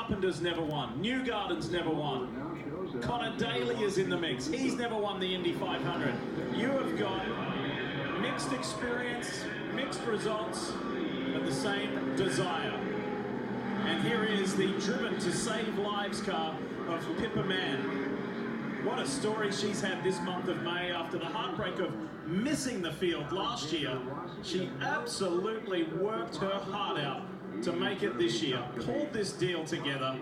Carpenter's never won. Newgarden's never won. Connor Daly is in the mix. He's never won the Indy 500. You have got mixed experience, mixed results, but the same desire. And here is the Driven to Save Lives car of Pippa Mann. What a story she's had this month of May after the heartbreak of missing the field last year. She absolutely worked her heart out to make it this year, pulled this deal together,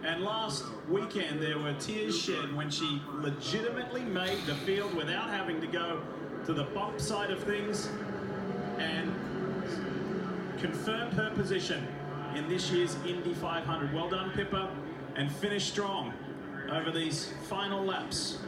and last weekend there were tears shed when she legitimately made the field without having to go to the bump side of things and confirmed her position in this year's Indy 500. Well done, Pippa, and finish strong over these final laps.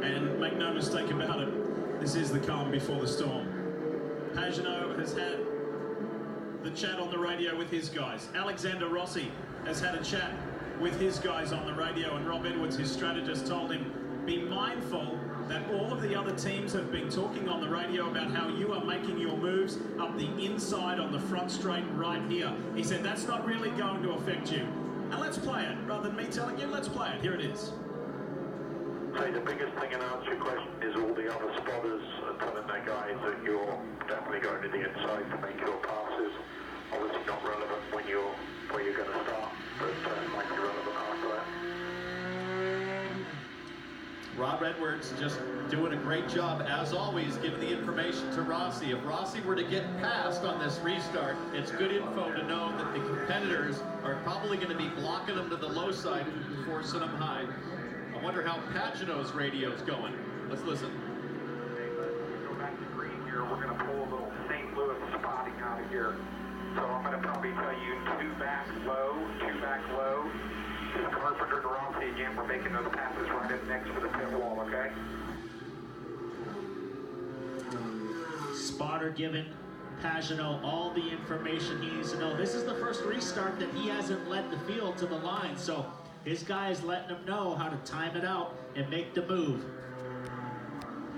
And make no mistake about it, this is the calm before the storm. Pagenaud has had the chat on the radio with his guys. Alexander Rossi has had a chat with his guys on the radio, and Rob Edwards, his strategist, told him, be mindful that all of the other teams have been talking on the radio about how you are making your moves up the inside on the front straight right here. He said, that's not really going to affect you. And let's play it. Rather than me telling you, let's play it. Here it is. Say the biggest thing in answer to your question is all the other spotters are telling their guys that you're definitely going to the inside to make your passes. Obviously not relevant when you're where you're going to start, but might be relevant after that. Rob Edwards just doing a great job, as always, giving the information to Rossi. If Rossi were to get past on this restart, it's good info to know that the competitors are probably going to be blocking them to the low side and forcing them high. I wonder how Pagenaud's radio's going. Let's listen. Go back to green here. We're going to pull a little St. Louis spotting out of here. So I'm going to probably tell you 2 back low, 2 back low. Just Carpenter and Rossi again. We're making those passes right up next to the pit wall, okay? Spotter giving Pagenaud all the information he needs to know. This is the first restart that he hasn't led the field to the line, so his guy is letting him know how to time it out and make the move.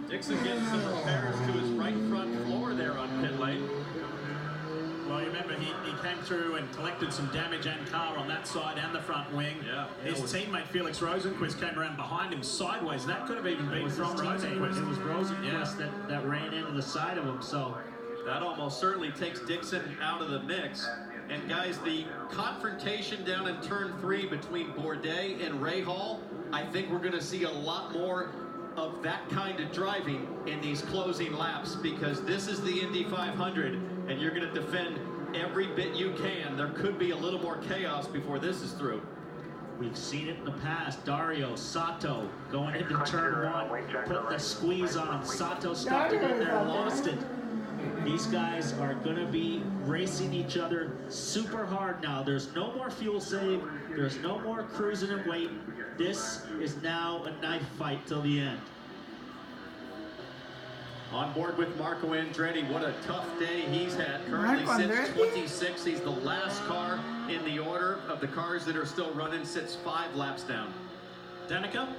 Dixon getting some repairs to his right front floor there on pit lane. Well, you remember he came through and collected some damage and car on that side and the front wing. Yeah, his teammate Felix Rosenquist came around behind him sideways. That could have even been from Rosenquist. It was Rosenquist that ran into the side of him, so that almost certainly takes Dixon out of the mix. And guys, the confrontation down in turn 3 between Bourdais and Rahal, I think we're going to see a lot more of that kind of driving in these closing laps, because this is the Indy 500 and you're going to defend every bit you can. There could be a little more chaos before this is through. We've seen it in the past. Dario, Sato going into turn 1, put the squeeze on. Sato stuffed it in there, lost it. These guys are going to be racing each other super hard now. There's no more fuel save. There's no more cruising and wait. This is now a knife fight till the end. On board with Marco Andretti, what a tough day he's had. Currently sits 26. He's the last car in the order of the cars that are still running, sits 5 laps down. Danica?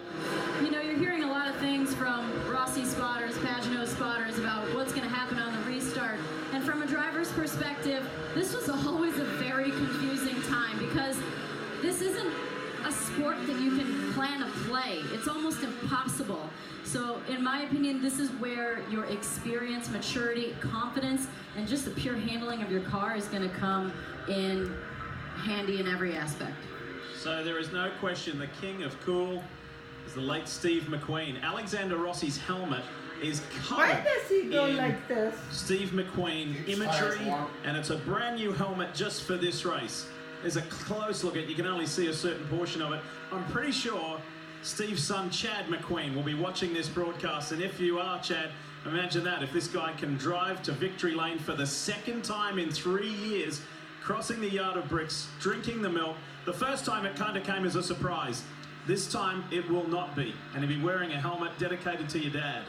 You know, you're hearing a lot of things from Rossi spotters, Pagenaud spotters about what's going to happen on the restart. And from a driver's perspective, this was always a very confusing time, because this isn't a sport that you can plan a play. It's almost impossible. So in my opinion, this is where your experience, maturity, confidence, and just the pure handling of your car is going to come in handy in every aspect. So there is no question the king of cool is the late Steve McQueen. Alexander Rossi's helmet is covered. Why does he go like this? Steve McQueen imagery, and it's a brand new helmet just for this race. There's a close look at it. You can only see a certain portion of it. I'm pretty sure Steve's son, Chad McQueen, will be watching this broadcast. And if you are, Chad, imagine that. If this guy can drive to victory lane for the 2nd time in 3 years, crossing the yard of bricks, drinking the milk. The first time it kind of came as a surprise. This time it will not be. And he'll be wearing a helmet dedicated to your dad.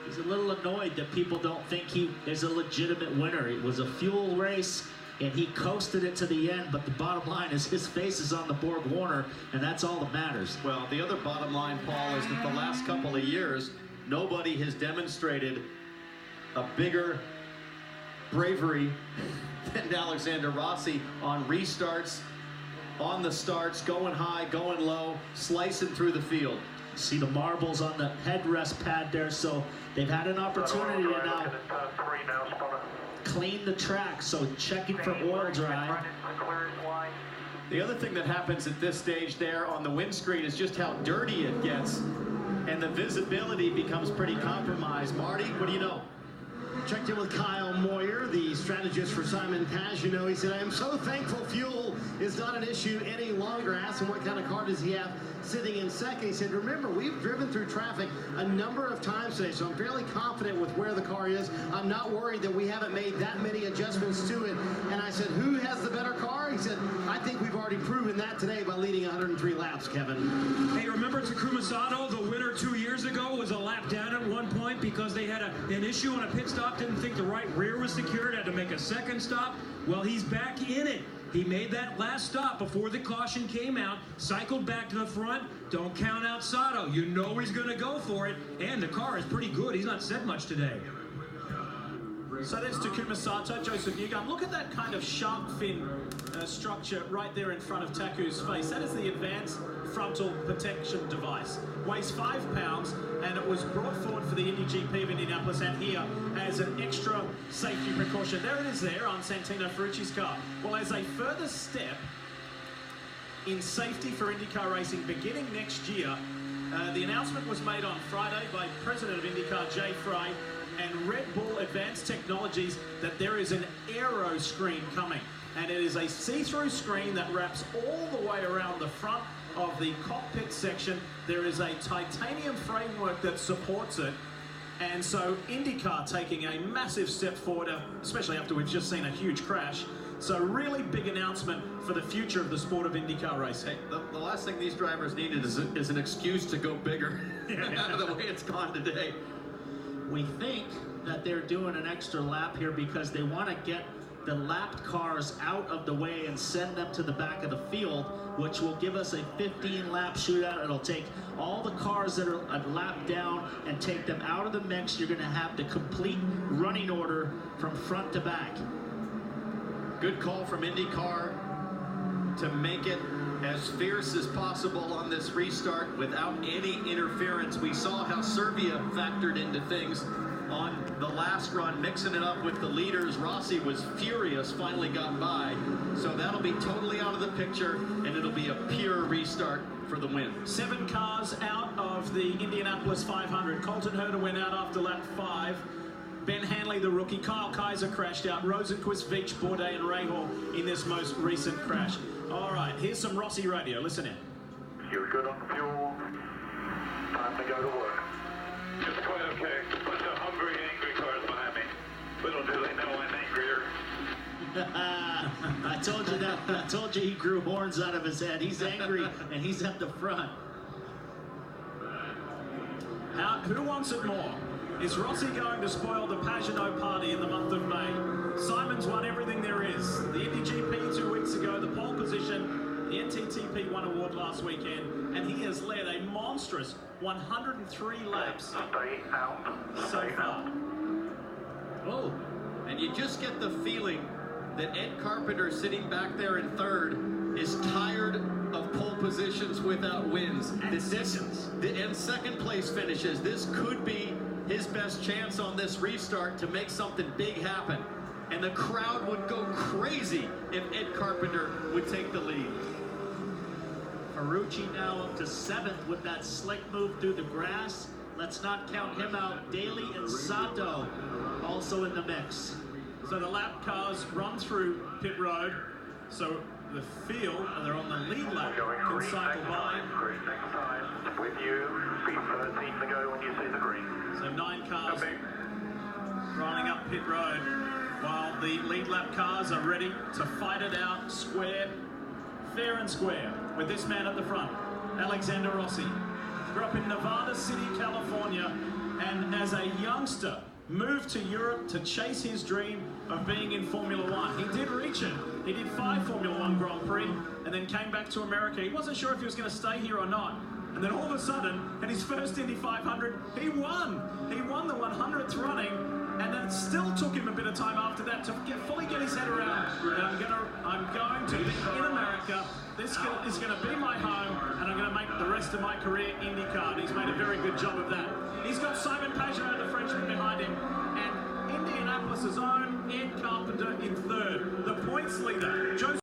He's a little annoyed that people don't think he is a legitimate winner. It was a fuel race. and he coasted it to the end, but the bottom line is his face is on the Borg Warner, and that's all that matters. Well, the other bottom line, Paul, is that the last couple of years, nobody has demonstrated a bigger bravery than Alexander Rossi on restarts, on the starts, going high, going low, slicing through the field. See the marbles on the headrest pad there, so they've had an opportunity to now clean the track, so checking for oil dry. The other thing that happens at this stage there on the windscreen is just how dirty it gets, and the visibility becomes pretty compromised. Marty, what do you know? Checked in with Kyle Moyer, the strategist for Simon Pagenaud. He said, I am so thankful fuel is not an issue any longer. Asked him what kind of car does he have sitting in second. He said, remember, we've driven through traffic a number of times today, so I'm fairly confident with where the car is. I'm not worried that we haven't made that many adjustments to it. And I said, who has the better car? He said, I think we've already proven that today by leading 103 laps, Kevin. Hey, remember Takuma Sato, the winner 2 years ago, was a lap down at one point because they had an issue on a pit stop, didn't think the right rear was secured, had to make a second stop. Well, he's back in it. He made that last stop before the caution came out, cycled back to the front. Don't count out Sato. You know he's going to go for it, and the car is pretty good. He's not said much today. So there's Takuma Sato, Joseph Newgarden. Look at that kind of shark fin structure right there in front of Taku's face. That is the advanced frontal protection device. Weighs 5 pounds, and it was brought forward for the Indy GP of Indianapolis and here as an extra safety precaution. There it is there on Santino Ferrucci's car. Well, as a further step in safety for IndyCar racing beginning next year, the announcement was made on Friday by President of IndyCar, Jay Frey, and Red Bull Advanced Technologies that there is an aero screen coming. And it is a see-through screen that wraps all the way around the front of the cockpit section. There is a titanium framework that supports it. And so IndyCar taking a massive step forward, especially after we've just seen a huge crash. So really big announcement for the future of the sport of IndyCar racing. Hey, the last thing these drivers needed is an excuse to go bigger out of the way it's gone today. We think that they're doing an extra lap here because they want to get the lapped cars out of the way and send them to the back of the field, which will give us a 15-lap shootout. It'll take all the cars that are a lap down and take them out of the mix. You're going to have the complete running order from front to back. Good call from IndyCar to make it as fierce as possible on this restart without any interference. We saw how Serbia factored into things on the last run, mixing it up with the leaders. Rossi was furious, finally got by. So that'll be totally out of the picture, and it'll be a pure restart for the win. 7 cars out of the Indianapolis 500. Colton Herta went out after lap 5. Ben Hanley, the rookie. Kyle Kaiser crashed out. Rosenquist, Veach, Bourdais, and Rahal in this most recent crash. All right, here's some Rossi radio. Listen in. You're good on the fuel. Time to go to work. It's quite okay. Bunch of hungry, angry cars behind me. Little do they know I'm angrier. I told you that. I told you he grew horns out of his head. He's angry, and he's at the front. Who wants it more? Is Rossi going to spoil the Pagenaud party in the month of May? Simon's won everything there is. The Indy GP 2 weeks ago, the pole position, the NTTP 1 award last weekend, and he has led a monstrous 103 laps Stay out. so far. Oh, and you just get the feeling that Ed Carpenter, sitting back there in third, is tired of pole positions without wins. And second place finishes. This could be his best chance on this restart to make something big happen. And the crowd would go crazy if Ed Carpenter would take the lead. Ferrucci now up to 7th with that slick move through the grass. Let's not count him out. Daly and Sato also in the mix. So the lap cars run through pit road. So the field, they're on the lead lap, Going can green cycle next by. time. Green next time. With you. Speed 13 to go when you see the green. So 9 cars Okay. running up pit road while the lead lap cars are ready to fight it out square, fair and square, with this man at the front, Alexander Rossi. Grew up in Nevada City, California, and as a youngster moved to Europe to chase his dream of being in Formula One. He did reach it. He did 5 Formula One Grand Prix and then came back to America. He wasn't sure if he was going to stay here or not. And then all of a sudden, in his first Indy 500, he won. He won the 100th running, and then it still took him a bit of time after that to fully get his head around. And I'm going to be in America. This is going to be my home, and I'm going to make the rest of my career IndyCar. And he's made a very good job of that. He's got Simon Pagenaud, the Frenchman, behind him, and Indianapolis' own Ed Carpenter in third. The points leader